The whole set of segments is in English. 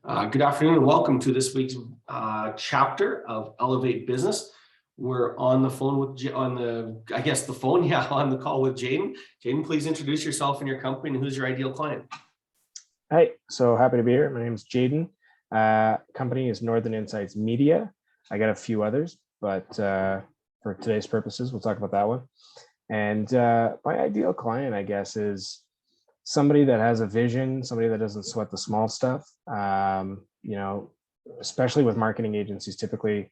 Good afternoon and welcome to this week's chapter of Elevate Business. We're on the phone with, on the call with Jaden. Jaden, please introduce yourself and your company and who's your ideal client. Hi, so happy to be here. My name is Jaden. Company is Northern Insights Media. I got a few others, but for today's purposes, we'll talk about that one. And my ideal client, I guess, is somebody that has a vision, somebody that doesn't sweat the small stuff. Especially with marketing agencies, typically,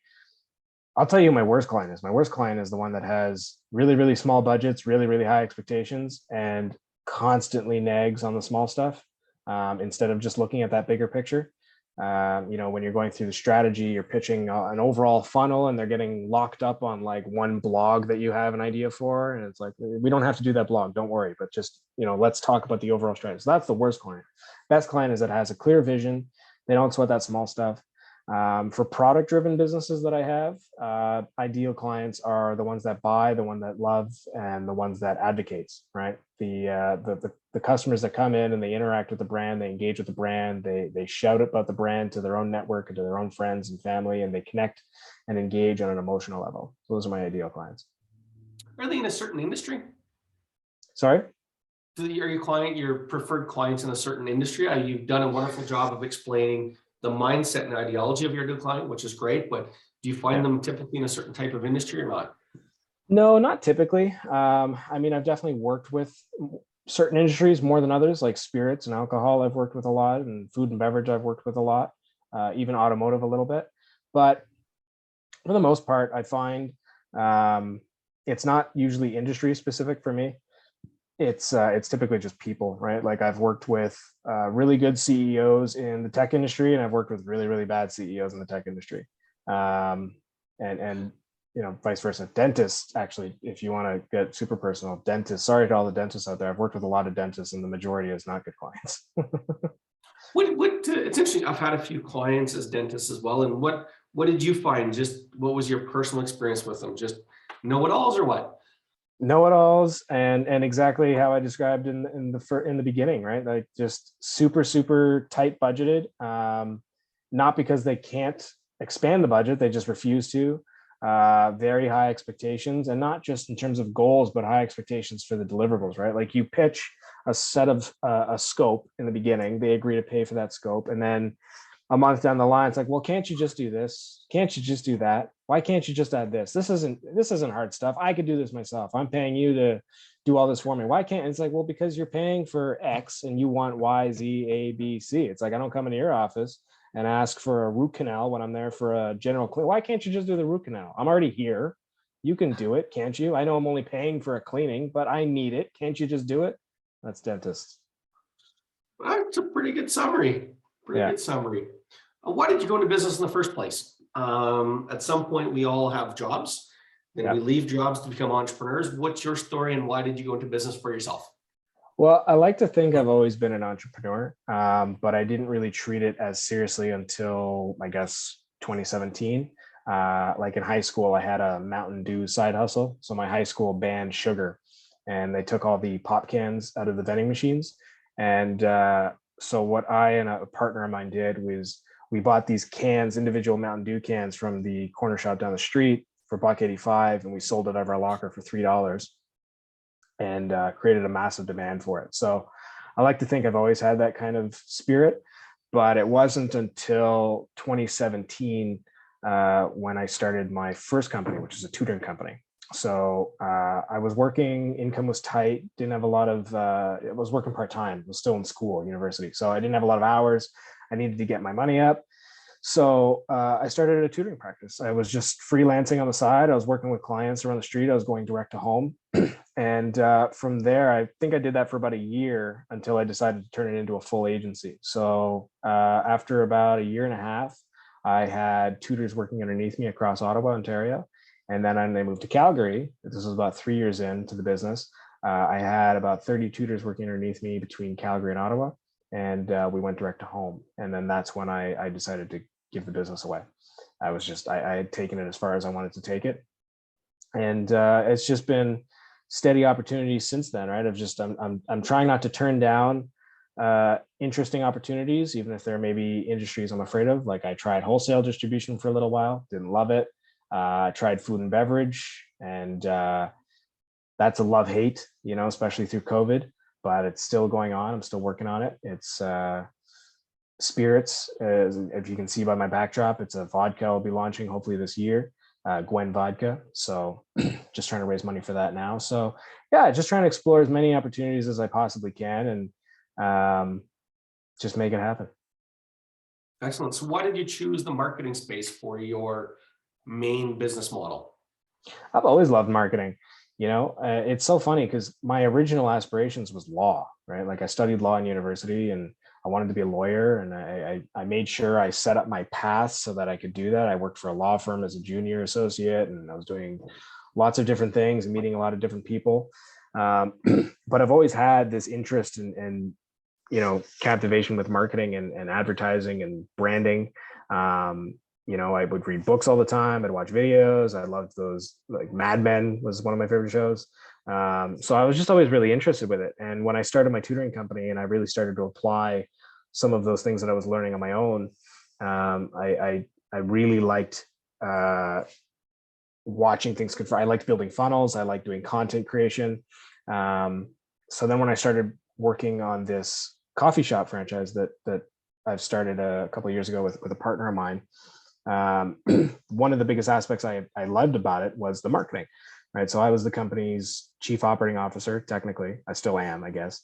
I'll tell you who my worst client is. My worst client is the one that has really, really small budgets, really, really high expectations, and constantly nags on the small stuff instead of just looking at that bigger picture. When you're going through the strategy, you're pitching an overall funnel and they're getting locked up on like one blog that you have an idea for. And it's like, we don't have to do that blog, don't worry, but just, let's talk about the overall strategy. So that's the worst client. Best client is that has a clear vision. They don't sweat that small stuff. For product driven businesses that I have, ideal clients are the ones that buy, the one that love, and the ones that advocates, right? The customers that come in and they interact with the brand, they engage with the brand, they shout about the brand to their own network and to their own friends and family, and they connect and engage on an emotional level. So those are my ideal clients. Are they in a certain industry? Sorry? Are your preferred clients in a certain industry? You've done a wonderful job of explaining the mindset and ideology of your new client, which is great, but do you find them typically in a certain type of industry or not? No, not typically. I've definitely worked with certain industries more than others, like spirits and alcohol I've worked with a lot, and food and beverage I've worked with a lot, even automotive a little bit. But for the most part, I find it's not usually industry specific for me. It's typically just people, right? Like I've worked with really good CEOs in the tech industry, and I've worked with really, really bad CEOs in the tech industry. And vice versa. Dentists, actually, if you want to get super personal, dentists, sorry to all the dentists out there. I've worked with a lot of dentists and the majority is not good clients. It's interesting. I've had a few clients as dentists as well. And what did you find? Just what was your personal experience with them? Just know-it-alls or what? Know-it-alls and exactly how I described in the beginning, right? Like just super, super tight budgeted, not because they can't expand the budget, they just refuse to. Very high expectations, and not just in terms of goals, but high expectations for the deliverables, right? Like you pitch a set of a scope in the beginning, they agree to pay for that scope, and then a month down the line, it's like, well, can't you just do this? Can't you just do that? Why can't you just add this? This isn't hard stuff. I could do this myself. I'm paying you to do all this for me. Why can't? It's like, well, because you're paying for X and you want Y, Z, A, B, C. It's like, I don't come into your office and ask for a root canal when I'm there for a general clean. Why can't you just do the root canal? I'm already here. You can do it, can't you? I know I'm only paying for a cleaning, but I need it. Can't you just do it? That's dentists. That's a pretty good summary. Good summary. Why did you go into business in the first place? At some point, we all have jobs. Then we leave jobs to become entrepreneurs. What's your story and why did you go into business for yourself? Well, I like to think I've always been an entrepreneur, but I didn't really treat it as seriously until, I guess, 2017. Like in high school, I had a Mountain Dew side hustle. So my high school banned sugar and they took all the pop cans out of the vending machines. And so what I and a partner of mine did was we bought these cans, individual Mountain Dew cans from the corner shop down the street for $1.85, and we sold it out of our locker for $3 and created a massive demand for it. So I like to think I've always had that kind of spirit, but it wasn't until 2017 when I started my first company, which is a tutoring company. So I was working, income was tight, didn't have a lot of, I was working part-time, was still in school, university. So I didn't have a lot of hours. I needed to get my money up. So I started a tutoring practice. I was just freelancing on the side. I was working with clients around the street. I was going direct to home. And from there, I think I did that for about a year until I decided to turn it into a full agency. So after about a year and a half, I had tutors working underneath me across Ottawa, Ontario. And then I moved to Calgary. This was about 3 years into the business. I had about 30 tutors working underneath me between Calgary and Ottawa. And we went direct to home. And then that's when I decided to give the business away. I had taken it as far as I wanted to take it. And it's just been steady opportunities since then, right? I'm trying not to turn down interesting opportunities, even if there may be industries I'm afraid of. Like I tried wholesale distribution for a little while, didn't love it. I tried food and beverage, and that's a love-hate, especially through COVID, but it's still going on. I'm still working on it. It's spirits, if you can see by my backdrop, it's a vodka I'll be launching hopefully this year, Gwen vodka. So just trying to raise money for that now. So yeah, just trying to explore as many opportunities as I possibly can, and just make it happen. Excellent. So why did you choose the marketing space for your main business model? I've always loved marketing. It's so funny because my original aspirations was law, right? Like I studied law in university and I wanted to be a lawyer, and I made sure I set up my path so that I could do that. I worked for a law firm as a junior associate, and I was doing lots of different things and meeting a lot of different people. But I've always had this interest in captivation with marketing and advertising and branding. I would read books all the time. I'd watch videos. I loved those, like Mad Men was one of my favorite shows. So I was just always really interested with it. And when I started my tutoring company and I really started to apply some of those things that I was learning on my own, I really liked watching things. I liked building funnels. I liked doing content creation. So then when I started working on this coffee shop franchise that I've started a couple of years ago with a partner of mine, one of the biggest aspects I loved about it was the marketing, right? So I was the company's chief operating officer. Technically, I still am, I guess,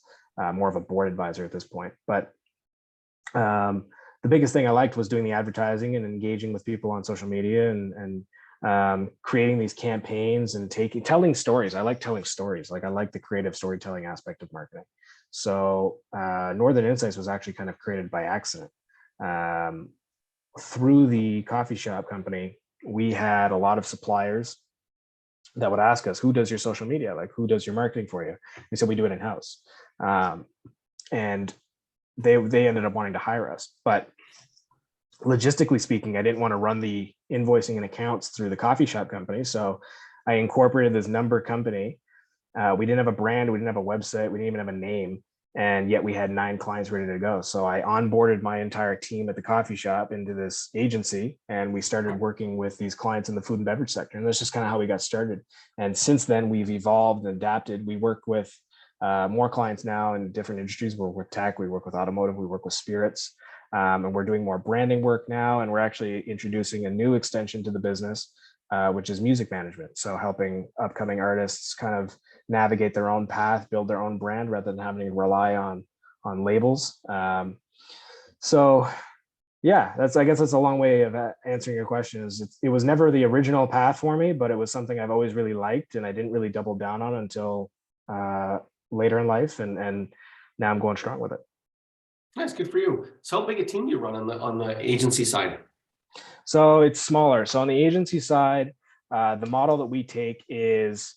more of a board advisor at this point. But the biggest thing I liked was doing the advertising and engaging with people on social media and creating these campaigns and telling stories. I like telling stories. Like I like the creative storytelling aspect of marketing. So Northern Insights was actually kind of created by accident. Through the coffee shop company, we had a lot of suppliers that would ask us, who does your social media? Like, who does your marketing for you? We said, we do it in-house. And they ended up wanting to hire us. But logistically speaking, I didn't want to run the invoicing and accounts through the coffee shop company. So I incorporated this number company. We didn't have a brand. We didn't have a website. We didn't even have a name. And yet we had 9 clients ready to go. So I onboarded my entire team at the coffee shop into this agency, and we started working with these clients in the food and beverage sector. And that's just kind of how we got started. And since then, we've evolved and adapted. We work with more clients now in different industries. We work with tech, we work with automotive, we work with spirits, and we're doing more branding work now. And we're actually introducing a new extension to the business, which is music management. So helping upcoming artists kind of navigate their own path, build their own brand rather than having to rely on labels. So yeah, I guess that's a long way of answering your question. It was never the original path for me, but it was something I've always really liked, and I didn't really double down on until later in life, and now I'm going strong with it. That's good for you. So how big a team do you run on the agency side? So it's smaller. So on the agency side, the model that we take is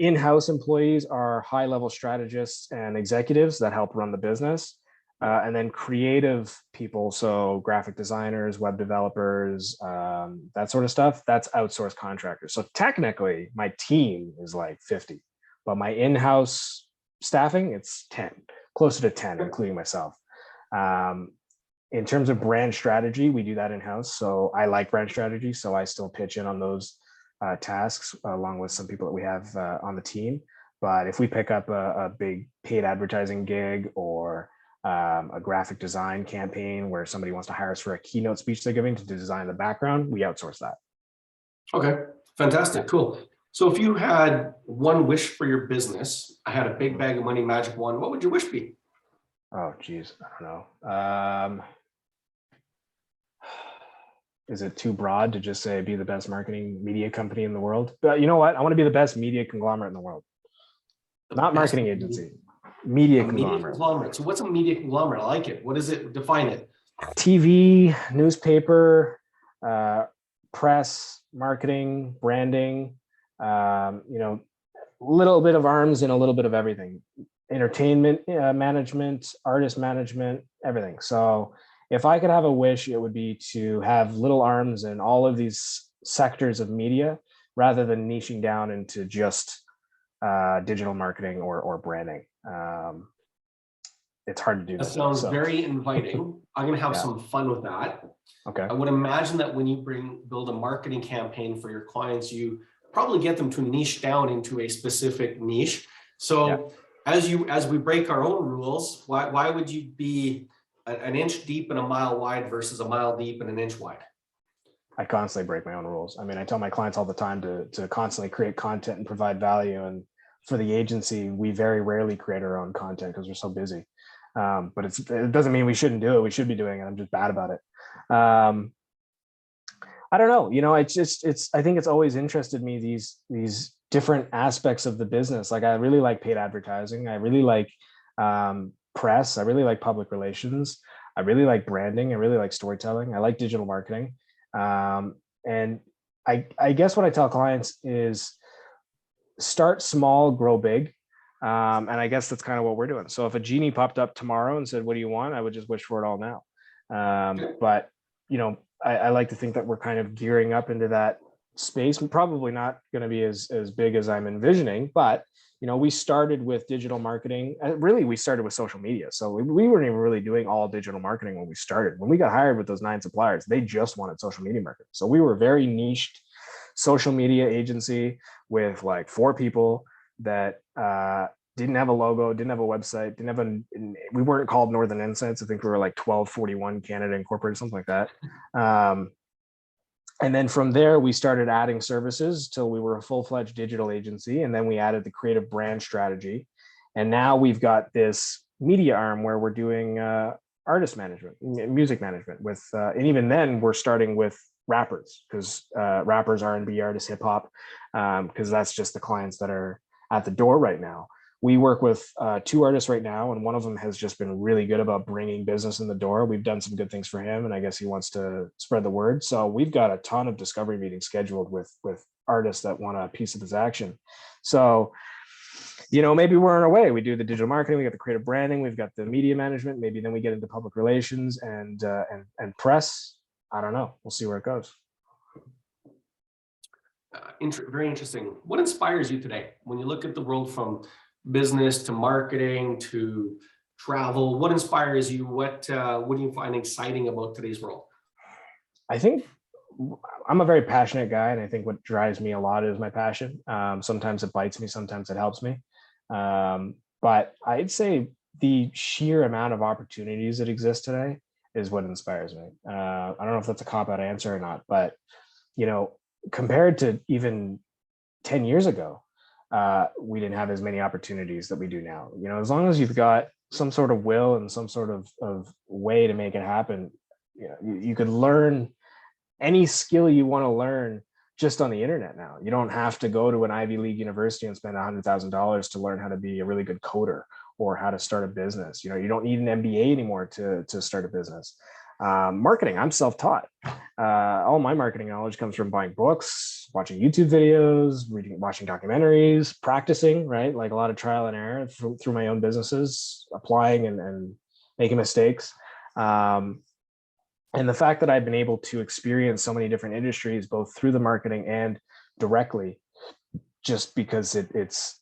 in-house employees are high-level strategists and executives that help run the business. And then creative people, so graphic designers, web developers, that sort of stuff, that's outsourced contractors. So technically, my team is like 50, but my in-house staffing, it's 10, closer to 10, including myself. In terms of brand strategy, we do that in-house. So I like brand strategy, so I still pitch in on those tasks along with some people that we have on the team. But if we pick up a big paid advertising gig or a graphic design campaign where somebody wants to hire us for a keynote speech they're giving to design the background, we outsource that. Okay, fantastic, cool. So if you had one wish for your business, I had a big bag of money, magic wand, what would your wish be? Oh, geez, I don't know. Is it too broad to just say be the best marketing media company in the world? But you know what? I want to be the best media conglomerate in the world. Not marketing agency, media conglomerate. So what's a media conglomerate? I like it. What is it? Define it. TV, newspaper, press, marketing, branding, little bit of arms and a little bit of everything. Entertainment management, artist management, everything. So if I could have a wish, it would be to have little arms in all of these sectors of media rather than niching down into just digital marketing or branding. it's hard to do That that. sounds So very inviting. I'm going to have yeah. some fun with that. Okay. I would imagine that when you build a marketing campaign for your clients, you probably get them to niche down into a specific niche. So as we break our own rules, why would you be an inch deep and a mile wide versus a mile deep and an inch wide? I constantly break my own rules. I mean, I tell my clients all the time to constantly create content and provide value. And for the agency, we very rarely create our own content because we're so busy. But it doesn't mean we shouldn't do it. We should be doing it. I'm just bad about it. I don't know. I think it's always interested me, these different aspects of the business. Like, I really like paid advertising. I really like press. I really like public relations. I really like branding. I really like storytelling. I like digital marketing. And I guess what I tell clients is start small, grow big. And I guess that's kind of what we're doing. So if a genie popped up tomorrow and said, "What do you want?" I would just wish for it all now. But I like to think that we're kind of gearing up into that space. Probably not going to be as big as I'm envisioning, but we started with digital marketing. Really, we started with social media. So we weren't even really doing all digital marketing when we started. When we got hired with those 9 suppliers, they just wanted social media marketing. So we were a very niched social media agency with like 4 people that didn't have a logo, didn't have a website, we weren't called Northern Insights. I think we were like 1241 Canada Incorporated, something like that. And then from there, we started adding services till we were a full-fledged digital agency. And then we added the creative brand strategy. And now we've got this media arm where we're doing artist management, music management with, and even then we're starting with rappers, because rappers, R&B artists, hip hop, because that's just the clients that are at the door right now. We work with 2 artists right now, and one of them has just been really good about bringing business in the door. We've done some good things for him, and I guess he wants to spread the word. So we've got a ton of discovery meetings scheduled with artists that want a piece of this action. So, maybe we're on our way. We do the digital marketing, we got the creative branding, we've got the media management. Maybe then we get into public relations and press. I don't know. We'll see where it goes. Very interesting. What inspires you today when you look at the world from business to marketing to travel? What inspires you? What do you find exciting about today's world? I think I'm a very passionate guy, and I think what drives me a lot is my passion. Sometimes it bites me, sometimes it helps me. But I'd say the sheer amount of opportunities that exist today is what inspires me. I don't know if that's a cop-out answer or not, but compared to even 10 years ago, we didn't have as many opportunities that we do now. As long as you've got some sort of will and some sort of way to make it happen, you could learn any skill you want to learn just on the internet now. You don't have to go to an Ivy League university and spend $100,000 to learn how to be a really good coder or how to start a business. You don't need an MBA anymore to start a business. Marketing, I'm self-taught. All my marketing knowledge comes from buying books, watching YouTube videos, watching documentaries, practicing, right? Like a lot of trial and error through my own businesses, applying and making mistakes. And the fact that I've been able to experience so many different industries, both through the marketing and directly, just because it's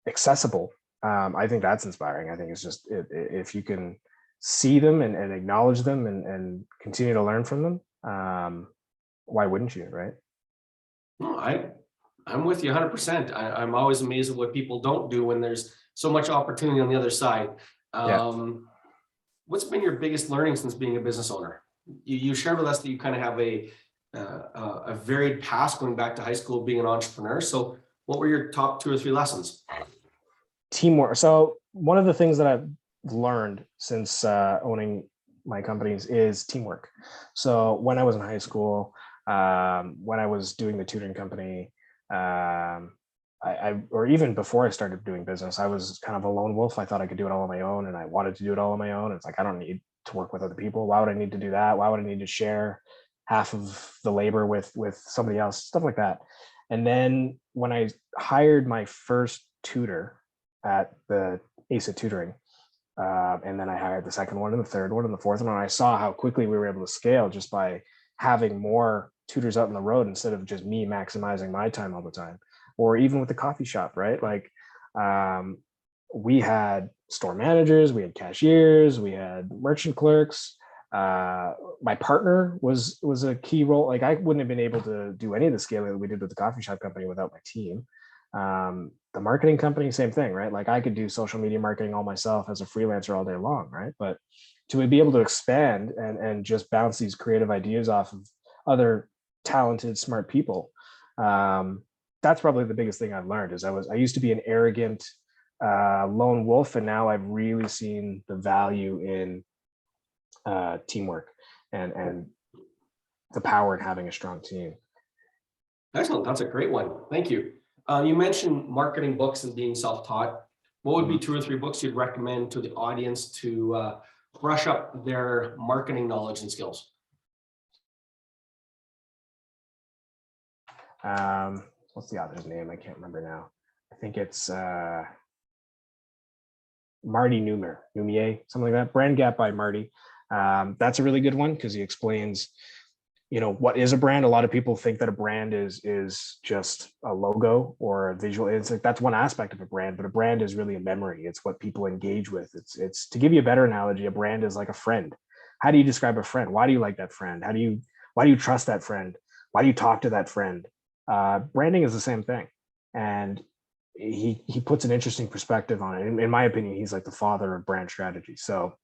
accessible, I think that's inspiring. I think it's just, if you can see them and acknowledge them and continue to learn from them, why wouldn't you, right? No, I'm with you 100%. I'm always amazed at what people don't do when there's so much opportunity on the other side. What's been your biggest learning since being a business owner? You shared with us that you kind of have a varied past going back to high school being an entrepreneur. So what were your top 2 or 3 lessons? Teamwork. So one of the things that I've learned since owning my companies is teamwork. So when I was in high school, when I was doing the tutoring company, or even before I started doing business, I was kind of a lone wolf. I thought I could do it all on my own, and I wanted to do it all on my own. It's like, I don't need to work with other people. Why would I need to do that? Why would I need to share half of the labor with somebody else? Stuff like that. And then when I hired my first tutor at the ACE Tutoring, and then I hired the second one and the third one and the fourth one, and I saw how quickly we were able to scale just by having more tutors out on the road instead of just me maximizing my time all the time. Or even with the coffee shop, right? Like, we had store managers, we had cashiers, we had merchant clerks. My partner was a key role. Like I wouldn't have been able to do any of the scaling that we did with the coffee shop company without my team. The marketing company, same thing, right? Like I could do social media marketing all myself as a freelancer all day long, right? But to be able to expand and just bounce these creative ideas off of other talented, smart people, that's probably the biggest thing I've learned. Is I used to be an arrogant lone wolf, and now I've really seen the value in teamwork and the power in having a strong team. Excellent. That's a great one. Thank you. You mentioned marketing books and being self-taught. What would be 2 or 3 books you'd recommend to the audience to brush up their marketing knowledge and skills? What's the author's name? I can't remember now. I think it's Marty Numier, something like that. Brand Gap by Marty. That's a really good one because he explains, what is a brand. A lot of people think that a brand is just a logo or a visual. It's like that's one aspect of a brand, but a brand is really a memory. It's what people engage with. It's to give you a better analogy, a brand is like a friend. How do you describe a friend? Why do you like that friend? Why do you trust that friend? Why do you talk to that friend? Branding is the same thing. And he puts an interesting perspective on it. In my opinion, he's like the father of brand strategy. So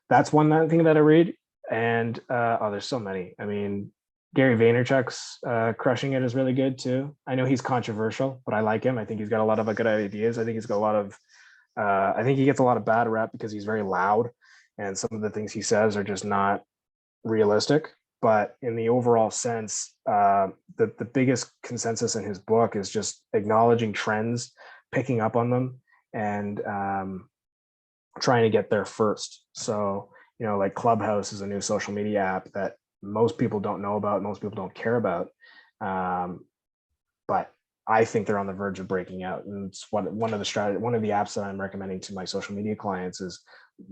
that's one thing that I read. And there's so many. I mean, Gary Vaynerchuk's Crushing It is really good too. I know he's controversial, but I like him. I think he's got a lot of good ideas. I think he's got a lot of, I think he gets a lot of bad rap because he's very loud and some of the things he says are just not realistic. But in the overall sense, the biggest consensus in his book is just acknowledging trends, picking up on them, and trying to get there first. So, like Clubhouse is a new social media app that most people don't know about, most people don't care about. But I think they're on the verge of breaking out. And it's one of the apps that I'm recommending to my social media clients is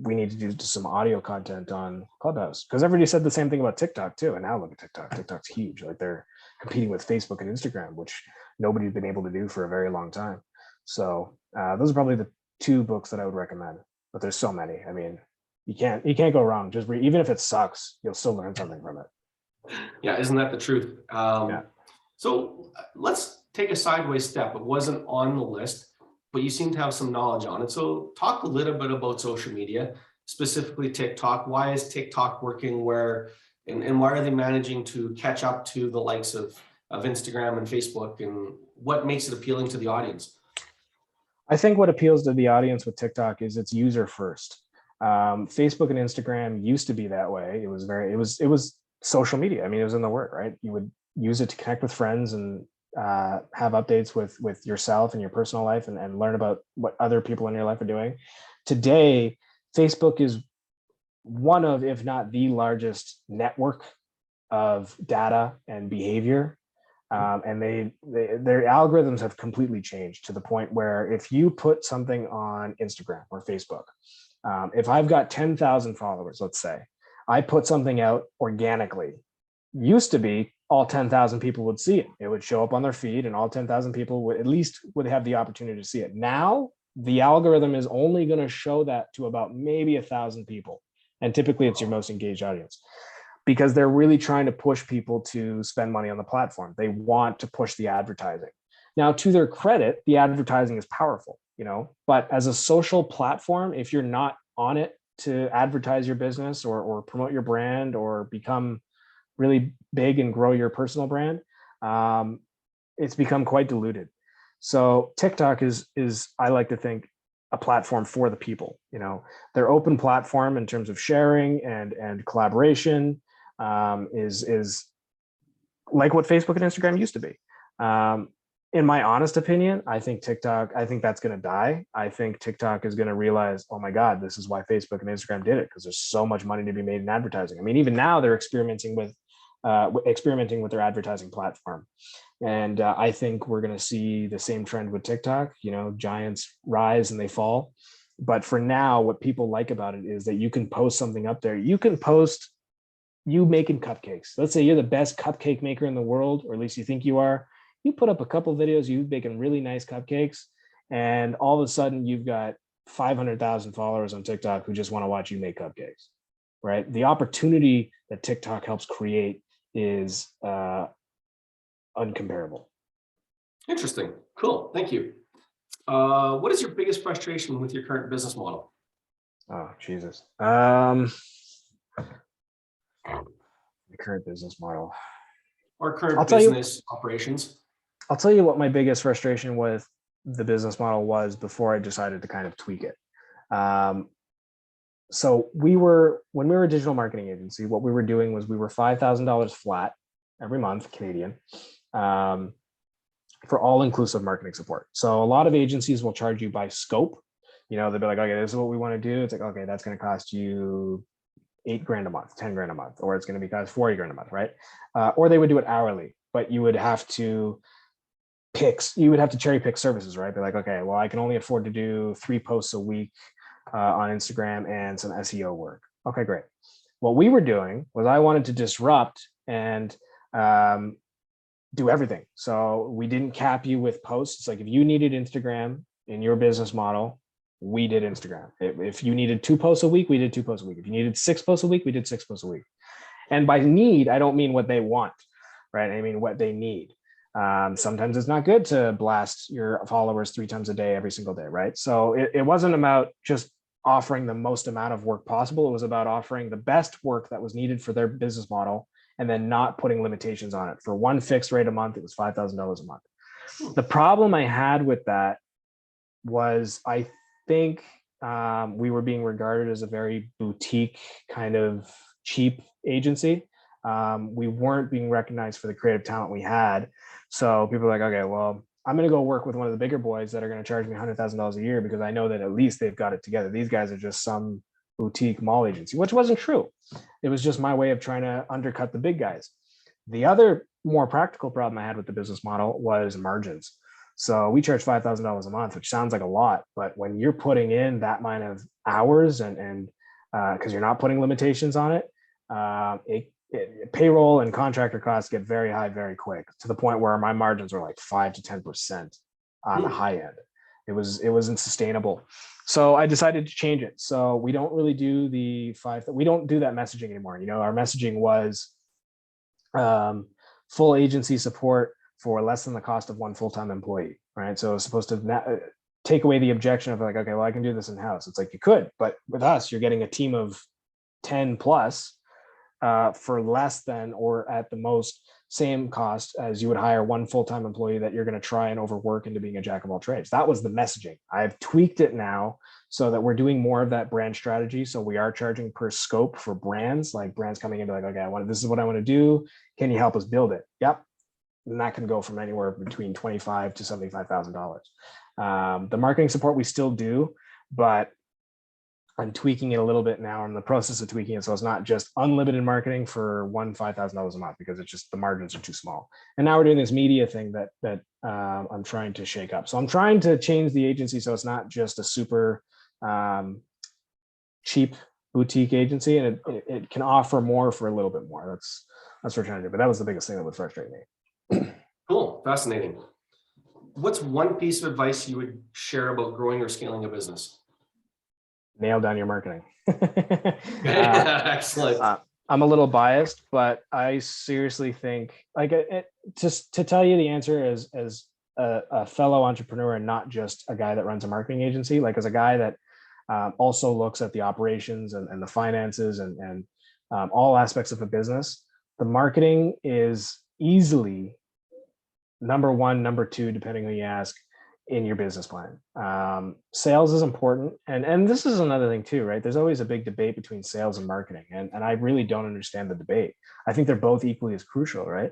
we need to do some audio content on Clubhouse, because everybody said the same thing about TikTok too. And now look at TikTok. TikTok's huge. Like they're competing with Facebook and Instagram, which nobody's been able to do for a very long time. So those are probably the 2 books that I would recommend, but there's so many. I mean, you can't go wrong. Just read, even if it sucks, you'll still learn something from it. Yeah, isn't that the truth? Yeah. So let's take a sideways step. It wasn't on the list, but you seem to have some knowledge on it. So talk a little bit about social media, specifically TikTok. Why is TikTok working and why are they managing to catch up to the likes of Instagram and Facebook, and what makes it appealing to the audience? I think what appeals to the audience with TikTok is it's user first. Facebook and Instagram used to be that way. It was social media. I mean, it was in the word, right? You would use it to connect with friends and have updates with yourself and your personal life and learn about what other people in your life are doing. Today, Facebook is one of, if not the largest network of data and behavior. And their algorithms have completely changed to the point where if you put something on Instagram or Facebook, if I've got 10,000 followers, let's say, I put something out organically. Used to be all 10,000 people would see it. It would show up on their feed and all 10,000 people would have the opportunity to see it. Now, the algorithm is only going to show that to about maybe 1,000 people. And typically it's your most engaged audience, because they're really trying to push people to spend money on the platform. They want to push the advertising. Now, to their credit, the advertising is powerful, but as a social platform, if you're not on it to advertise your business or promote your brand or become really big and grow your personal brand, it's become quite diluted. So TikTok is I like to think a platform for the people. Their open platform in terms of sharing and collaboration is like what Facebook and Instagram used to be. In my honest opinion, I think that's going to die. I think TikTok is going to realize, oh my God, this is why Facebook and Instagram did it, because there's so much money to be made in advertising. I mean, even now they're experimenting with their advertising platform. And I think we're going to see the same trend with TikTok. Giants rise and they fall. But for now, what people like about it is that you can post something up there. You can post you making cupcakes. Let's say you're the best cupcake maker in the world, or at least you think you are. You put up a couple of videos, you making really nice cupcakes, and all of a sudden you've got 500,000 followers on TikTok who just want to watch you make cupcakes, right? The opportunity that TikTok helps create is uncomparable. Interesting. Cool. Thank you. What is your biggest frustration with your current business model? Oh, Jesus. The current business model. Or current I'll tell you, business operations? I'll tell you what my biggest frustration with the business model was before I decided to kind of tweak it. So when we were a digital marketing agency, what we were doing was we were $5,000 flat every month, Canadian, for all inclusive marketing support. So a lot of agencies will charge you by scope. You know, they'll be like, okay, this is what we want to do. It's like, okay, that's going to cost you $8,000 a month, $10,000 a month, or it's going to be cost $40,000 a month, right? Or they would do it hourly, but you would have to cherry pick services, right? Be like, okay, well, I can only afford to do 3 posts a week on Instagram and some SEO work. Okay, great. What we were doing was I wanted to disrupt and do everything. So we didn't cap you with posts. Like if you needed Instagram in your business model, we did Instagram. If you needed 2 posts a week, we did 2 posts a week. If you needed 6 posts a week, we did 6 posts a week. And by need, I don't mean what they want, right? I mean what they need. Sometimes it's not good to blast your followers 3 times a day, every single day, right? So it wasn't about just offering the most amount of work possible. It was about offering the best work that was needed for their business model and then not putting limitations on it. For one fixed rate a month, it was $5,000 a month. The problem I had with that was I think we were being regarded as a very boutique kind of cheap agency. We weren't being recognized for the creative talent we had. So people are like, okay, well, I'm going to go work with one of the bigger boys that are going to charge me $100,000 a year because I know that at least they've got it together. These guys are just some boutique mall agency, which wasn't true. It was just my way of trying to undercut the big guys. The other more practical problem I had with the business model was margins. So we charge $5,000 a month, which sounds like a lot, but when you're putting in that amount of hours and because you're not putting limitations on it, payroll and contractor costs get very high very quick, to the point where my margins were like 5 to 10% on the high end. It wasn't sustainable. So I decided to change it. So we don't really do we don't do that messaging anymore. You know, our messaging was full agency support for less than the cost of one full-time employee, right? So it's supposed to take away the objection of like, okay, well, I can do this in-house. It's like you could, but with us, you're getting a team of 10 plus for less than, or at the most same cost as you would hire one full-time employee that you're going to try and overwork into being a jack of all trades. That was the messaging. I've tweaked it now so that we're doing more of that brand strategy. So we are charging per scope for brands, like brands coming in like, okay, this is what I want to do. Can you help us build it? Yep. And that can go from anywhere between $25,000 to $75,000. The marketing support we still do, but I'm tweaking it a little bit now. I'm in the process of tweaking it. So it's not just unlimited marketing for $5,000 a month, because it's just the margins are too small. And now we're doing this media thing that I'm trying to shake up. So I'm trying to change the agency so it's not just a super cheap boutique agency, and it can offer more for a little bit more. That's what we're trying to do. But that was the biggest thing that would frustrate me. Cool. Fascinating. What's one piece of advice you would share about growing or scaling a business? Nail down your marketing. Excellent. I'm a little biased, but I seriously think, like, just to tell you the answer as a fellow entrepreneur and not just a guy that runs a marketing agency, like as a guy that also looks at the operations and the finances and all aspects of a business, the marketing is easily number 1, number 2, depending who you ask, in your business plan. Sales is important. And this is another thing too, right? There's always a big debate between sales and marketing. And I really don't understand the debate. I think they're both equally as crucial, right?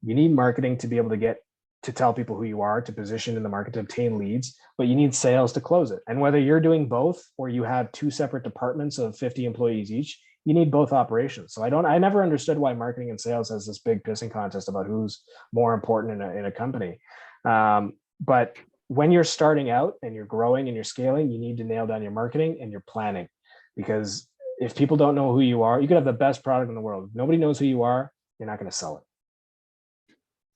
You need marketing to be able to tell people who you are, to position in the market, to obtain leads, but you need sales to close it. And whether you're doing both or you have 2 separate departments of 50 employees each, you need both operations. So I never understood why marketing and sales has this big pissing contest about who's more important in a company. But when you're starting out and you're growing and you're scaling, you need to nail down your marketing and your planning, because if people don't know who you are, you could have the best product in the world. If nobody knows who you are, you're not going to sell it.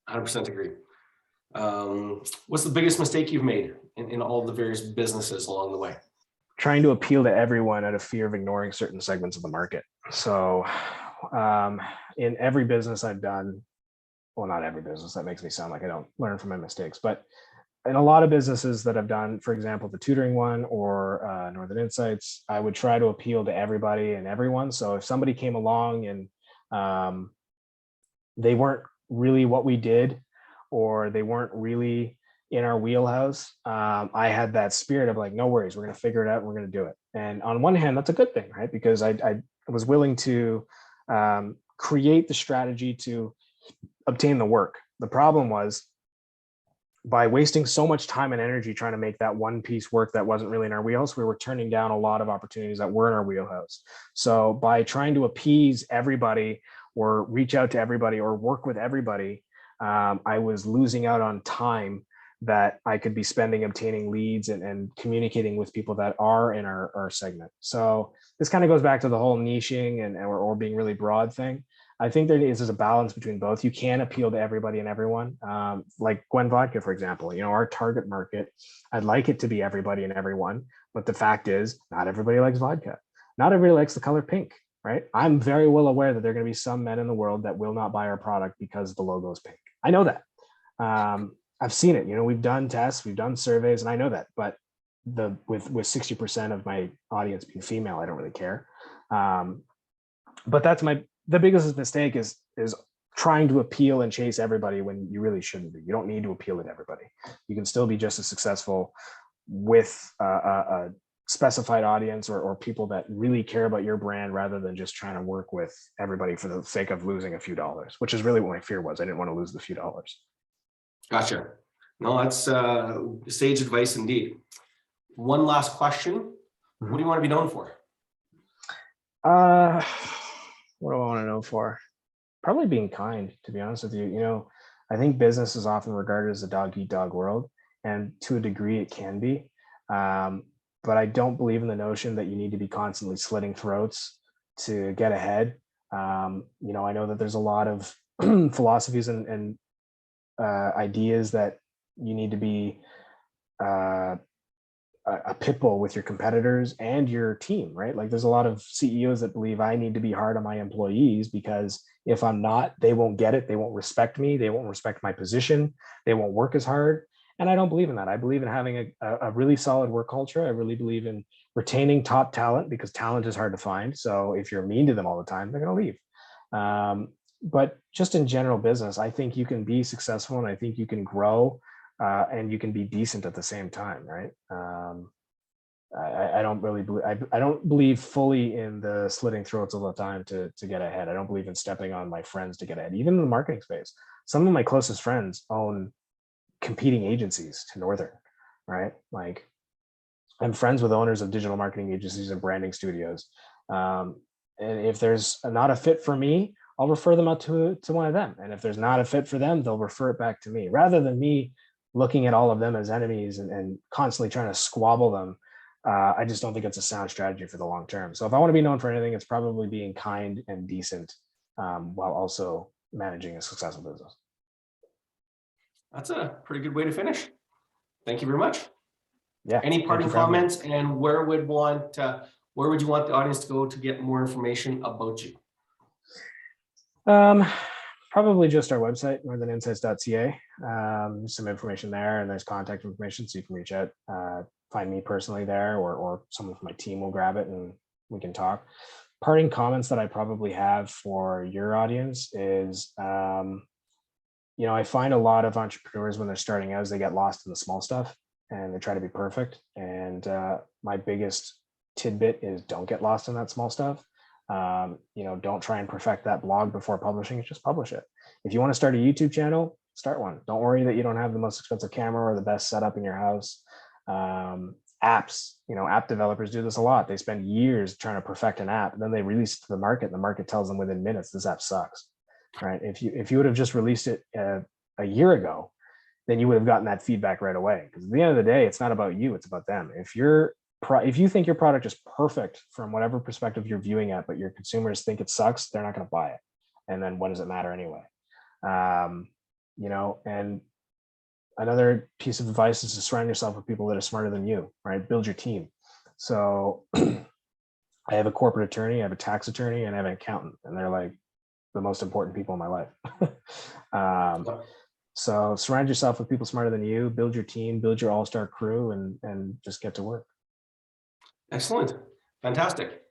100% agree. What's the biggest mistake you've made in all the various businesses along the way? trying to appeal to everyone out of fear of ignoring certain segments of the market. So in every business I've done, well, not every business, that makes me sound like I don't learn from my mistakes, but in a lot of businesses that I've done, for example, the tutoring one or Northern Insights, I would try to appeal to everybody and everyone. So if somebody came along and they weren't really what we did, or they weren't really in our wheelhouse, I had that spirit of like, no worries, we're going to figure it out. We're going to do it. And on one hand, that's a good thing, right? Because I was willing to create the strategy to obtain the work. The problem was, by wasting so much time and energy trying to make that one piece work that wasn't really in our wheelhouse, we were turning down a lot of opportunities that were in our wheelhouse. So by trying to appease everybody or reach out to everybody or work with everybody, I was losing out on time that I could be spending obtaining leads and communicating with people that are in our segment. So this kind of goes back to the whole niching and or being really broad thing. I think there is a balance between both. You can appeal to everybody and everyone. Like Gwen Vodka, for example, our target market, I'd like it to be everybody and everyone. But the fact is, not everybody likes vodka. Not everybody likes the color pink, right? I'm very well aware that there are going to be some men in the world that will not buy our product because the logo is pink. I know that. I've seen it. We've done tests, we've done surveys, and I know that. But with 60% of my audience being female, I don't really care. But that's the biggest mistake is trying to appeal and chase everybody when you really shouldn't be. You don't need to appeal to everybody. You can still be just as successful with a specified audience or people that really care about your brand, rather than just trying to work with everybody for the sake of losing a few dollars, which is really what my fear was. I didn't want to lose the few dollars. Gotcha. No, that's sage advice indeed. One last question. Mm-hmm. What do you want to be known for? What do I want to know for? Probably being kind, to be honest with you. I think business is often regarded as a dog eat dog world, and to a degree it can be. But I don't believe in the notion that you need to be constantly slitting throats to get ahead. I know that there's a lot of philosophies and ideas that you need to be a pit bull with your competitors and your team, right? Like there's a lot of CEOs that believe I need to be hard on my employees, because if I'm not, they won't get it. They won't respect me. They won't respect my position. They won't work as hard. And I don't believe in that. I believe in having a really solid work culture. I really believe in retaining top talent, because talent is hard to find. So if you're mean to them all the time, they're going to leave. But just in general business, I think you can be successful, and I think you can grow and you can be decent at the same time, right? I don't really believe, I don't believe fully in the slitting throats all the time to get ahead. I don't believe in stepping on my friends to get ahead, even in the marketing space. Some of my closest friends own competing agencies to Northern, right? Like I'm friends with owners of digital marketing agencies and branding studios. And if there's not a fit for me, I'll refer them out to one of them. And if there's not a fit for them, they'll refer it back to me, rather than me looking at all of them as enemies and constantly trying to squabble them. I just don't think it's a sound strategy for the long term. So if I want to be known for anything, it's probably being kind and decent while also managing a successful business. That's a pretty good way to finish. Thank you very much. Yeah. Any parting comments, and where would you want the audience to go to get more information about you? Probably just our website, northerninsights.ca. Some information there, and there's contact information, so you can reach out, find me personally there, or someone from my team will grab it and we can talk. Parting comments that I probably have for your audience is, I find a lot of entrepreneurs when they're starting out, they get lost in the small stuff and they try to be perfect. And my biggest tidbit is don't get lost in that small stuff. Don't try and perfect that blog before publishing it, just publish it. If you want to start a YouTube channel, start one. Don't worry that you don't have the most expensive camera or the best setup in your house. Apps, app developers do this a lot. They spend years trying to perfect an app, and then they release it to the market, and the market tells them within minutes, this app sucks, right? If you would have just released it a year ago, then you would have gotten that feedback right away. Because at the end of the day, it's not about you, it's about them. If you think your product is perfect from whatever perspective you're viewing it, but your consumers think it sucks, they're not going to buy it. And then what does it matter anyway? And another piece of advice is to surround yourself with people that are smarter than you, right? Build your team. So I have a corporate attorney, I have a tax attorney, and I have an accountant, and they're like the most important people in my life. So surround yourself with people smarter than you, build your team, build your all-star crew, and just get to work. Excellent. Fantastic.